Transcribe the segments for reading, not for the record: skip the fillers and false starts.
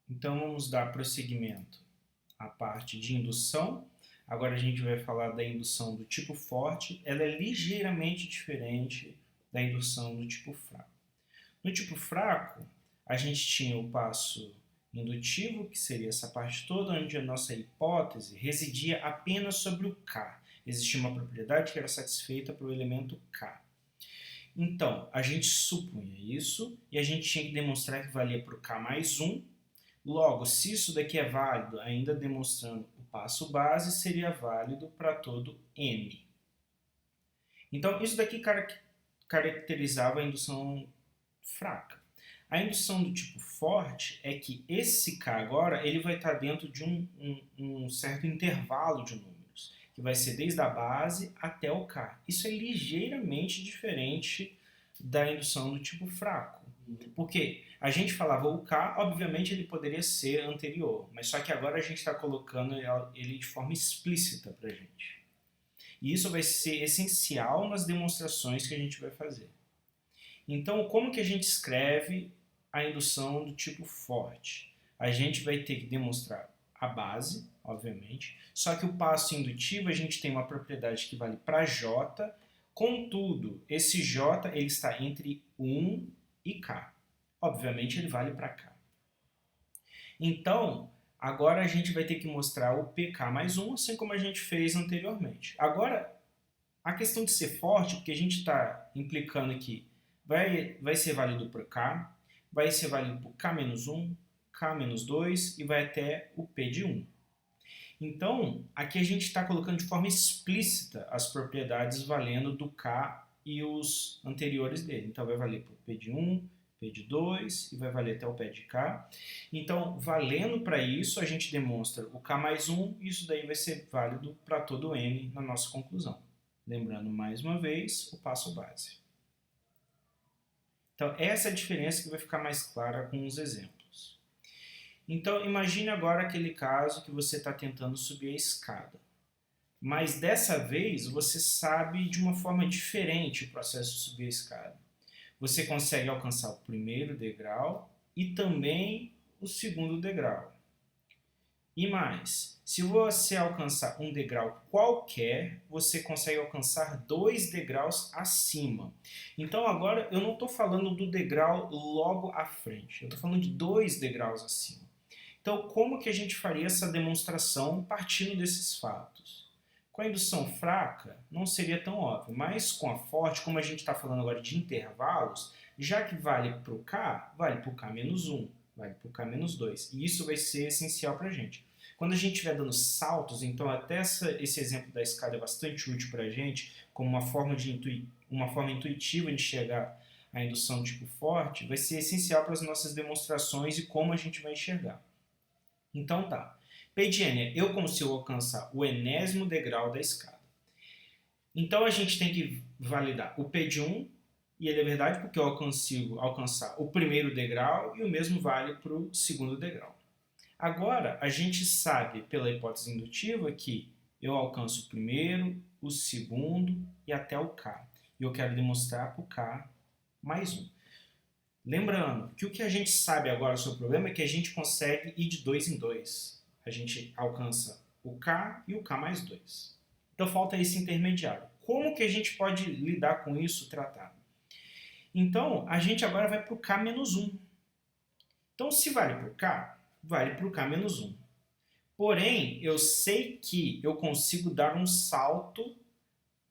Então, vamos dar prosseguimento à parte de indução. Agora a gente vai falar da indução do tipo forte. Ela é ligeiramente diferente da indução do tipo fraco. No tipo fraco, a gente tinha o passo indutivo, que seria essa parte toda, onde a nossa hipótese residia apenas sobre o K. Existia uma propriedade que era satisfeita pelo elemento K. Então, a gente supunha isso e a gente tinha que demonstrar que valia para o K mais 1. Logo, se isso daqui é válido, ainda demonstrando o passo base, seria válido para todo M. Então, isso daqui caracterizava a indução fraca. A indução do tipo forte é que esse K agora ele vai estar dentro de um certo intervalo de números, que vai ser desde a base até o K. Isso é ligeiramente diferente da indução do tipo fraco. Porque a gente falava o K, obviamente ele poderia ser anterior, mas só que agora a gente está colocando ele de forma explícita para a gente. E isso vai ser essencial nas demonstrações que a gente vai fazer. Então, como que a gente escreve a indução do tipo forte? A gente vai ter que demonstrar a base, obviamente, só que o passo indutivo a gente tem uma propriedade que vale para J, contudo, esse J ele está entre 1 e K. Obviamente ele vale para K. Então, agora a gente vai ter que mostrar o PK mais 1, assim como a gente fez anteriormente. Agora, a questão de ser forte, porque a gente está implicando aqui, vai ser válido para K, vai ser válido para K-1, K-2 e vai até o P de 1. Então, aqui a gente está colocando de forma explícita as propriedades valendo do K e os anteriores dele. Então, vai valer para o P de 1, P de 2 e vai valer até o P de K. Então, valendo para isso, a gente demonstra o K mais 1 e isso daí vai ser válido para todo o M na nossa conclusão. Lembrando mais uma vez o passo base. Então, essa é a diferença que vai ficar mais clara com os exemplos. Então, imagine agora aquele caso que você está tentando subir a escada. Mas dessa vez, você sabe de uma forma diferente o processo de subir a escada. Você consegue alcançar o primeiro degrau e também o segundo degrau. E mais, se você alcançar um degrau qualquer, você consegue alcançar 2 degraus acima. Então agora eu não estou falando do degrau logo à frente, eu estou falando de 2 degraus acima. Então como que a gente faria essa demonstração partindo desses fatos? Com a indução fraca não seria tão óbvio, mas com a forte, como a gente está falando agora de intervalos, já que vale para o K, vale para o K-1, vale para o K-2. E isso vai ser essencial para a gente. Quando a gente estiver dando saltos, então até esse exemplo da escada é bastante útil para a gente, como uma forma intuitiva de chegar à indução tipo forte, vai ser essencial para as nossas demonstrações e como a gente vai enxergar. Então tá, P de N, eu consigo alcançar o enésimo degrau da escada. Então a gente tem que validar o P de 1, e ele é verdade porque eu consigo alcançar o primeiro degrau e o mesmo vale para o segundo degrau. Agora, a gente sabe pela hipótese indutiva que eu alcanço o primeiro, o segundo e até o K. E eu quero demonstrar para o K mais 1. Lembrando que o que a gente sabe agora sobre o problema é que a gente consegue ir de 2 em 2. A gente alcança o K e o K mais 2. Então falta esse intermediário. Como que a gente pode lidar com isso, tratar? Então, a gente agora vai para o K menos 1. Então, se vale para o K, vale para o K menos 1. Porém, eu sei que eu consigo dar um salto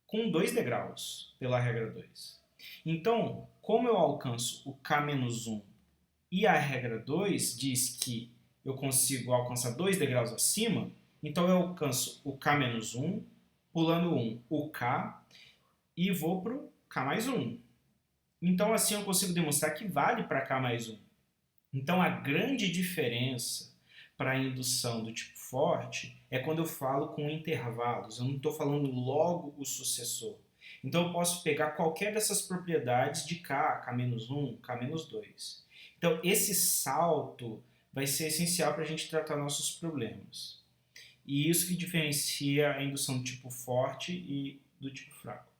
com 2 degraus, pela regra 2. Então, como eu alcanço o K-1 e a regra 2 diz que eu consigo alcançar 2 degraus acima, então eu alcanço o K-1, pulando 1, o K, e vou para o K mais 1. Então, assim eu consigo demonstrar que vale para K mais 1. Então, a grande diferença para a indução do tipo forte é quando eu falo com intervalos, eu não estou falando logo o sucessor. Então eu posso pegar qualquer dessas propriedades de K, K-1, K-2. Então esse salto vai ser essencial para a gente tratar nossos problemas. E isso que diferencia a indução do tipo forte e do tipo fraco.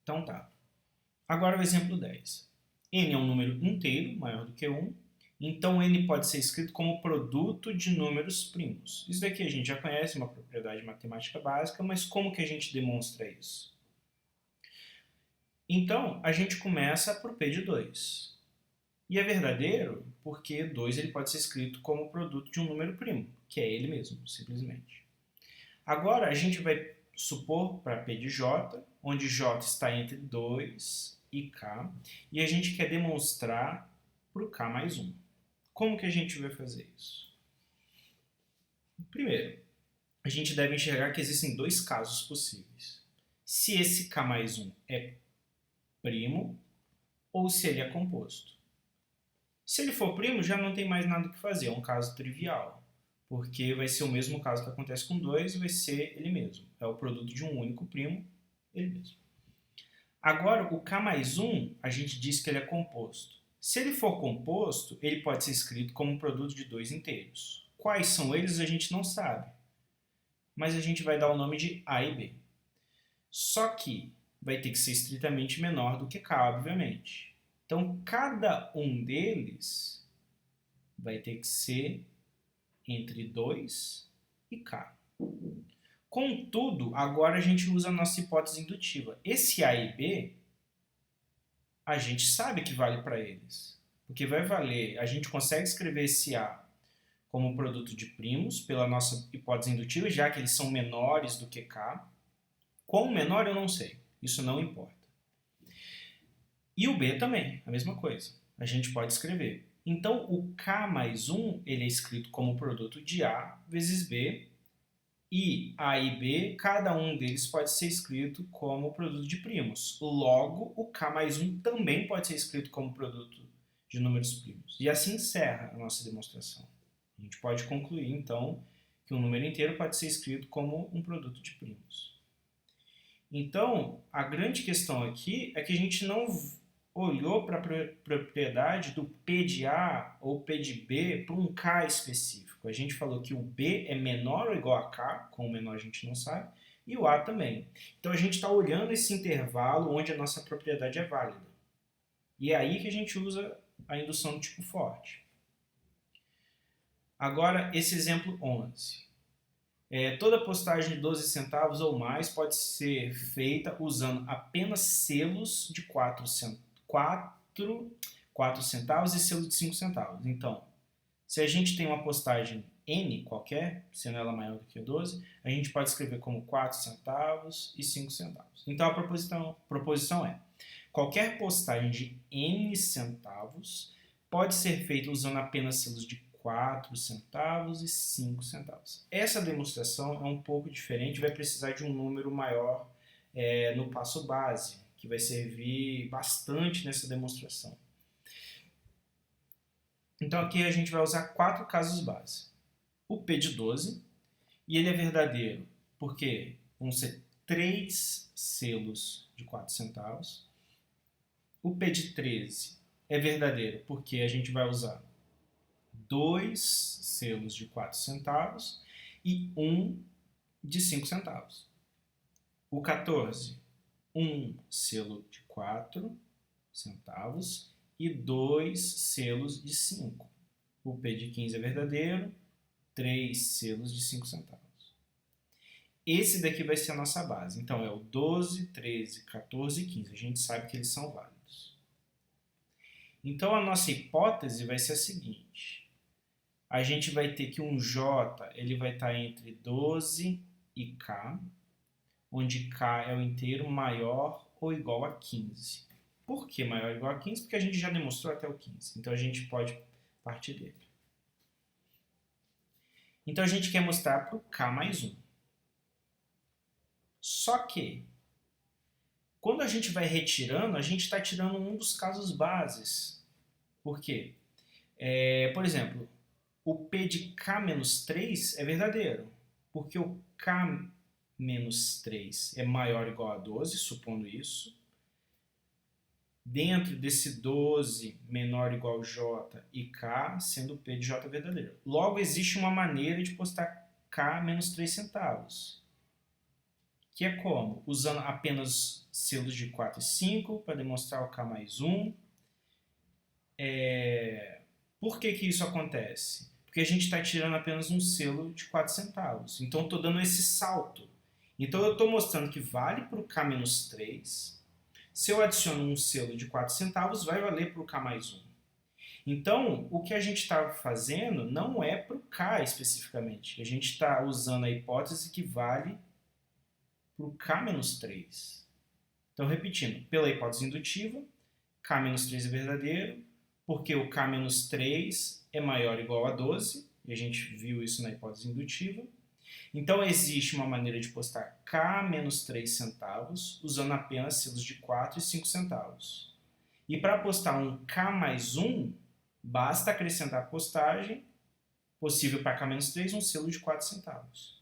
Então tá. Agora o exemplo 10. N é um número inteiro, maior do que 1, então N pode ser escrito como produto de números primos. Isso daqui a gente já conhece, uma propriedade matemática básica, mas como que a gente demonstra isso? Então, a gente começa por P de 2. E é verdadeiro porque 2 ele pode ser escrito como produto de um número primo, que é ele mesmo, simplesmente. Agora, a gente vai supor para P de J, onde J está entre 2 e K, e a gente quer demonstrar para o K mais 1. Como que a gente vai fazer isso? Primeiro, a gente deve enxergar que existem dois casos possíveis. Se esse K mais 1 é primo ou se ele é composto. Se ele for primo, já não tem mais nada o que fazer, é um caso trivial, porque vai ser o mesmo caso que acontece com 2 e vai ser ele mesmo. É o produto de um único primo, ele mesmo. Agora, o K mais 1, a gente diz que ele é composto. Se ele for composto, ele pode ser escrito como um produto de dois inteiros. Quais são eles, a gente não sabe, mas a gente vai dar o nome de A e B. Só que vai ter que ser estritamente menor do que K, obviamente. Então, cada um deles vai ter que ser entre 2 e K. Contudo, agora a gente usa a nossa hipótese indutiva. Esse A e B, a gente sabe que vale para eles. Porque vai valer, a gente consegue escrever esse A como produto de primos, pela nossa hipótese indutiva, já que eles são menores do que K. Quão menor eu não sei, isso não importa. E o B também, a mesma coisa. A gente pode escrever. Então, o K mais 1 ele é escrito como produto de A vezes B, e A e B, cada um deles pode ser escrito como produto de primos. Logo, o K mais 1 também pode ser escrito como produto de números primos. E assim encerra a nossa demonstração. A gente pode concluir, então, que um número inteiro pode ser escrito como um produto de primos. Então, a grande questão aqui é que a gente não olhou para a propriedade do P de A ou P de B para um K específico. A gente falou que o B é menor ou igual a K, com o menor a gente não sabe, e o A também. Então a gente está olhando esse intervalo onde a nossa propriedade é válida. E é aí que a gente usa a indução do tipo forte. Agora, esse exemplo 11. Toda postagem de 12 centavos ou mais pode ser feita usando apenas selos de 4 centavos e selos de 5 centavos. Então, se a gente tem uma postagem N qualquer, sendo ela maior do que 12, a gente pode escrever como 4 centavos e 5 centavos. Então, a proposição é: qualquer postagem de N centavos pode ser feita usando apenas selos de 4 centavos e 5 centavos. Essa demonstração é um pouco diferente, vai precisar de um número maior no passo base, que vai servir bastante nessa demonstração. Então aqui a gente vai usar 4 casos base. O P de 12, e ele é verdadeiro porque vão ser 3 selos de 4 centavos. O P de 13 é verdadeiro porque a gente vai usar 2 selos de 4 centavos e 1 de 5 centavos. O 14, 1 selo de 4 centavos e 2 selos de 5. O P de 15 é verdadeiro, 3 selos de 5 centavos. Esse daqui vai ser a nossa base. Então é o 12, 13, 14 e 15. A gente sabe que eles são válidos. Então a nossa hipótese vai ser a seguinte: a gente vai ter que um J ele vai estar entre 12 e K, onde K é o inteiro maior ou igual a 15. Por que maior ou igual a 15? Porque a gente já demonstrou até o 15. Então a gente pode partir dele. Então a gente quer mostrar para o K mais 1. Só que, quando a gente vai retirando, a gente está tirando um dos casos bases. Por quê? Por exemplo, o P de K menos 3 é verdadeiro, porque o K menos 3 é maior ou igual a 12, supondo isso. Dentro desse 12 menor ou igual a J e K, sendo o P de J verdadeiro. Logo, existe uma maneira de postar K menos 3 centavos, que é como? Usando apenas selos de 4 e 5 para demonstrar o K mais 1. Por que isso acontece? Porque a gente está tirando apenas um selo de 4 centavos. Então, eu estou dando esse salto. Então, eu estou mostrando que vale para o K menos 3. Se eu adiciono um selo de 4 centavos, vai valer para o K mais 1. Então, o que a gente está fazendo não é para o K especificamente. A gente está usando a hipótese que vale para o K menos 3. Então, repetindo, pela hipótese indutiva, K menos 3 é verdadeiro, porque o K menos 3 é maior ou igual a 12, e a gente viu isso na hipótese indutiva. Então, existe uma maneira de postar K menos 3 centavos usando apenas selos de 4 e 5 centavos. E para postar um K mais 1, basta acrescentar a postagem possível para K menos 3 um selo de 4 centavos.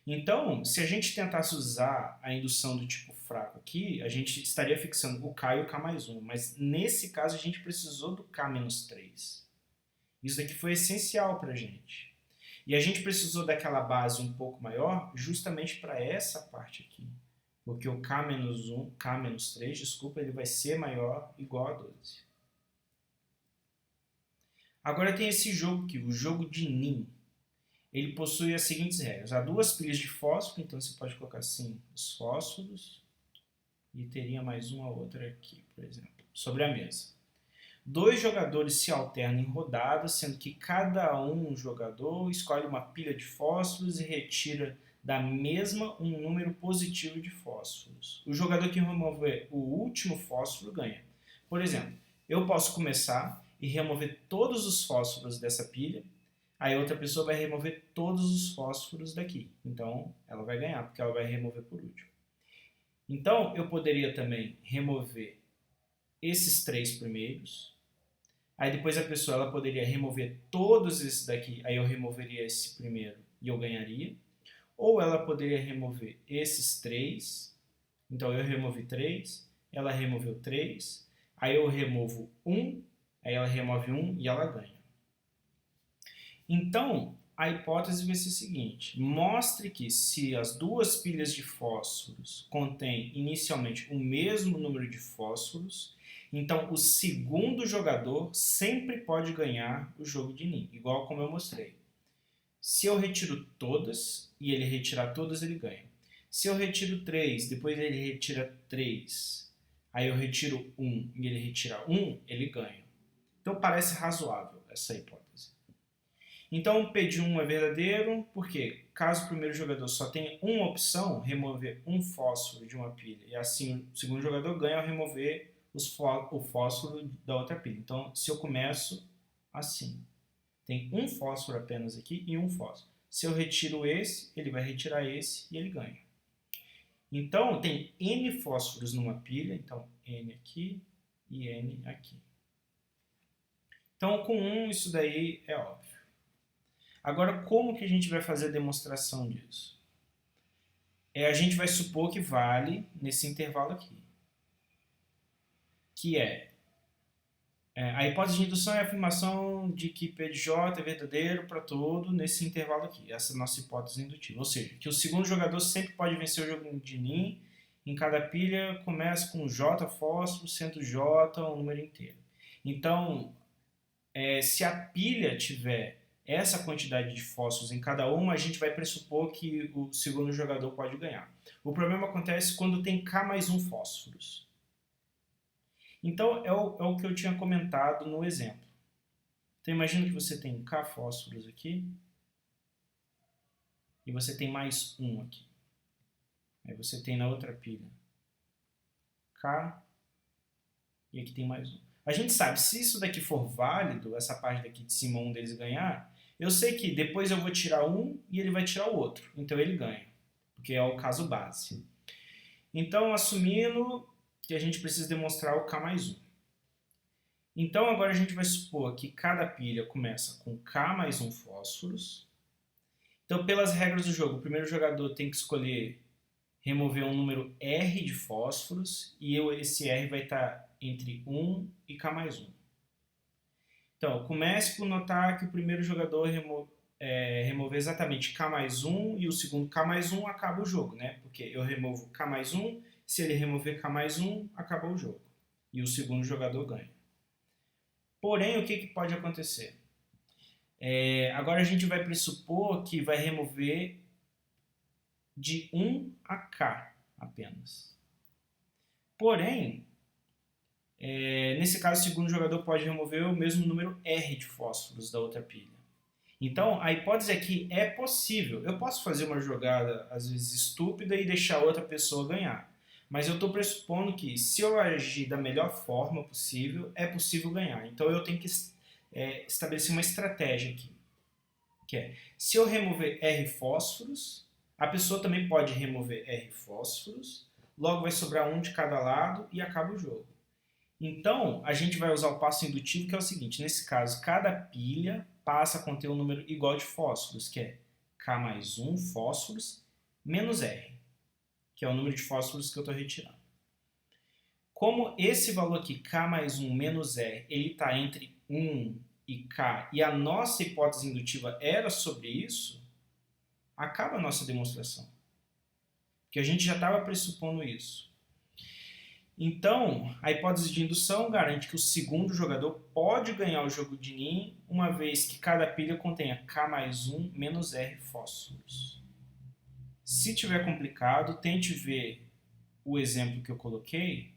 Então, se a gente tentasse usar a indução do tipo fraco aqui, a gente estaria fixando o K e o K mais 1, mas nesse caso a gente precisou do K menos 3. Isso daqui foi essencial para a gente. E a gente precisou daquela base um pouco maior justamente para essa parte aqui. Porque o K menos 1, K menos 3, desculpa, ele vai ser maior ou igual a 12. Agora tem esse jogo aqui, o jogo de NIM. Ele possui as seguintes regras. Há duas pilhas de fósforo, então você pode colocar assim, os fósforos, e teria mais uma outra aqui, por exemplo, sobre a mesa. Dois jogadores se alternam em rodadas, sendo que cada jogador escolhe uma pilha de fósforos e retira da mesma um número positivo de fósforos. O jogador que remover o último fósforo ganha. Por exemplo, eu posso começar e remover todos os fósforos dessa pilha, aí outra pessoa vai remover todos os fósforos daqui. Então, ela vai ganhar, porque ela vai remover por último. Então, eu poderia também remover esses 3 primeiros. Aí depois a pessoa ela poderia remover todos esses daqui, aí eu removeria esse primeiro e eu ganharia. Ou ela poderia remover esses 3, então eu removi 3, ela removeu 3, aí eu removo 1, aí ela remove 1 e ela ganha. Então, a hipótese vai ser a seguinte: mostre que se as duas pilhas de fósforos contêm inicialmente o mesmo número de fósforos, então o segundo jogador sempre pode ganhar o jogo de NIM, igual como eu mostrei. Se eu retiro todas e ele retirar todas, ele ganha. Se eu retiro 3, depois ele retira 3, aí eu retiro 1 e ele retira 1, ele ganha. Então parece razoável essa hipótese. Então o P de 1 é verdadeiro, porque caso o primeiro jogador só tenha uma opção, remover um fósforo de uma pilha, e assim o segundo jogador ganha ao remover o fósforo da outra pilha. Então, se eu começo assim, tem um fósforo apenas aqui e um fósforo. Se eu retiro esse, ele vai retirar esse e ele ganha. Então, tem N fósforos numa pilha, então N aqui e N aqui. Então, com 1, isso daí é óbvio. Agora, como que a gente vai fazer a demonstração disso? A gente vai supor que vale nesse intervalo aqui. Que a hipótese de indução é a afirmação de que P de J é verdadeiro para todo nesse intervalo aqui. Essa é a nossa hipótese indutiva. Ou seja, que o segundo jogador sempre pode vencer o jogo de NIM. Em cada pilha começa com J fósforo, sendo J um número inteiro. Então, se a pilha tiver essa quantidade de fósforos em cada uma, a gente vai pressupor que o segundo jogador pode ganhar. O problema acontece quando tem K mais 1 fósforos. Então, é o que eu tinha comentado no exemplo. Então, imagina que você tem K fósforos aqui e você tem mais 1 aqui. Aí você tem na outra pilha K e aqui tem mais 1. A gente sabe, se isso daqui for válido, essa parte daqui de cima, um deles ganhar, eu sei que depois eu vou tirar um e ele vai tirar o outro. Então ele ganha, porque é o caso base. Então, assumindo que a gente precisa demonstrar o K mais 1. Então, agora a gente vai supor que cada pilha começa com K mais 1 fósforos. Então, pelas regras do jogo, o primeiro jogador tem que escolher remover um número R de fósforos e esse R vai estar entre 1 e K mais 1. Então, comece por notar que o primeiro jogador remover exatamente K mais 1 e o segundo K mais 1, acaba o jogo, né? Porque eu removo K mais 1, se ele remover K mais 1, acabou o jogo. E o segundo jogador ganha. Porém, o que pode acontecer? Agora a gente vai pressupor que vai remover de 1 a K apenas. Porém, nesse caso, o segundo jogador pode remover o mesmo número R de fósforos da outra pilha. Então, a hipótese é que é possível. Eu posso fazer uma jogada, às vezes, estúpida e deixar outra pessoa ganhar. Mas eu estou pressupondo que, se eu agir da melhor forma possível, é possível ganhar. Então, eu tenho que estabelecer uma estratégia aqui. Que é, se eu remover R fósforos, a pessoa também pode remover R fósforos, logo vai sobrar um de cada lado e acaba o jogo. Então, a gente vai usar o passo indutivo, que é o seguinte: nesse caso, cada pilha passa a conter um número igual de fósforos, que é K mais 1 fósforos menos R, que é o número de fósforos que eu estou retirando. Como esse valor aqui, K mais 1 menos R, ele está entre 1 e K, e a nossa hipótese indutiva era sobre isso, acaba a nossa demonstração. Porque a gente já estava pressupondo isso. Então, a hipótese de indução garante que o segundo jogador pode ganhar o jogo de NIM, uma vez que cada pilha contenha K mais 1 menos R fósforos. Se tiver complicado, tente ver o exemplo que eu coloquei,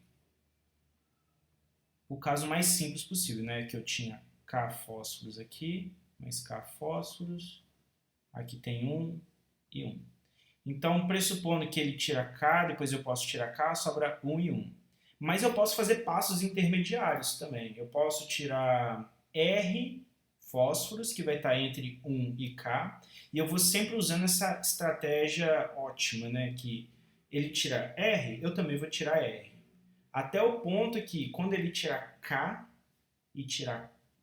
o caso mais simples possível, né? Que eu tinha K fósforos aqui, mais K fósforos, aqui tem 1 e 1. Então, pressupondo que ele tira K, depois eu posso tirar K, sobra 1 e 1. Mas eu posso fazer passos intermediários também. Eu posso tirar R fósforos, que vai estar entre 1 e K, e eu vou sempre usando essa estratégia ótima, né? Que ele tira R, eu também vou tirar R. Até o ponto que, quando ele tirar K,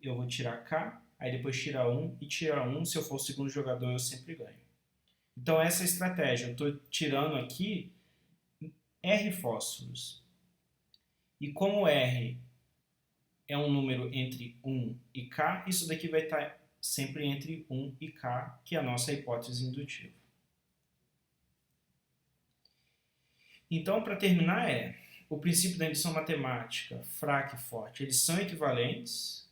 eu vou tirar K, aí depois tira 1 e tira 1, se eu for o segundo jogador, eu sempre ganho. Então, essa é a estratégia. Eu estou tirando aqui R fósforos. E como R é um número entre 1 e K, isso daqui vai estar sempre entre 1 e K, que é a nossa hipótese indutiva. Então, para terminar, o princípio da indução matemática, fraca e forte, eles são equivalentes.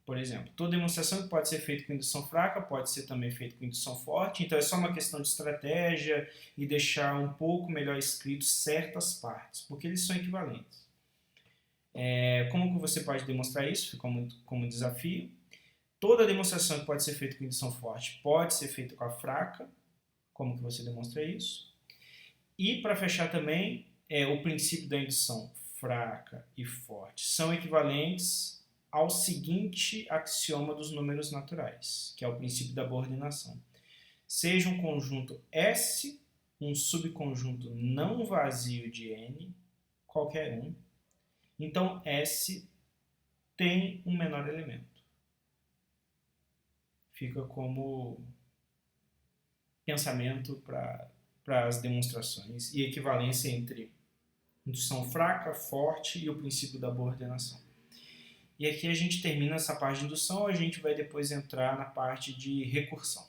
Por exemplo, toda demonstração que pode ser feita com indução fraca pode ser também feita com indução forte, então é só uma questão de estratégia e deixar um pouco melhor escrito certas partes, porque eles são equivalentes. Como que você pode demonstrar isso? Ficou muito como desafio. Toda demonstração que pode ser feita com indução forte pode ser feita com a fraca. Como que você demonstra isso? E para fechar também, o princípio da indução fraca e forte são equivalentes ao seguinte axioma dos números naturais, que é o princípio da coordenação. Seja um conjunto S, um subconjunto não vazio de N, qualquer um, então S tem um menor elemento. Fica como pensamento para as demonstrações e equivalência entre indução fraca, forte e o princípio da coordenação. E aqui a gente termina essa parte de indução, a gente vai depois entrar na parte de recursão.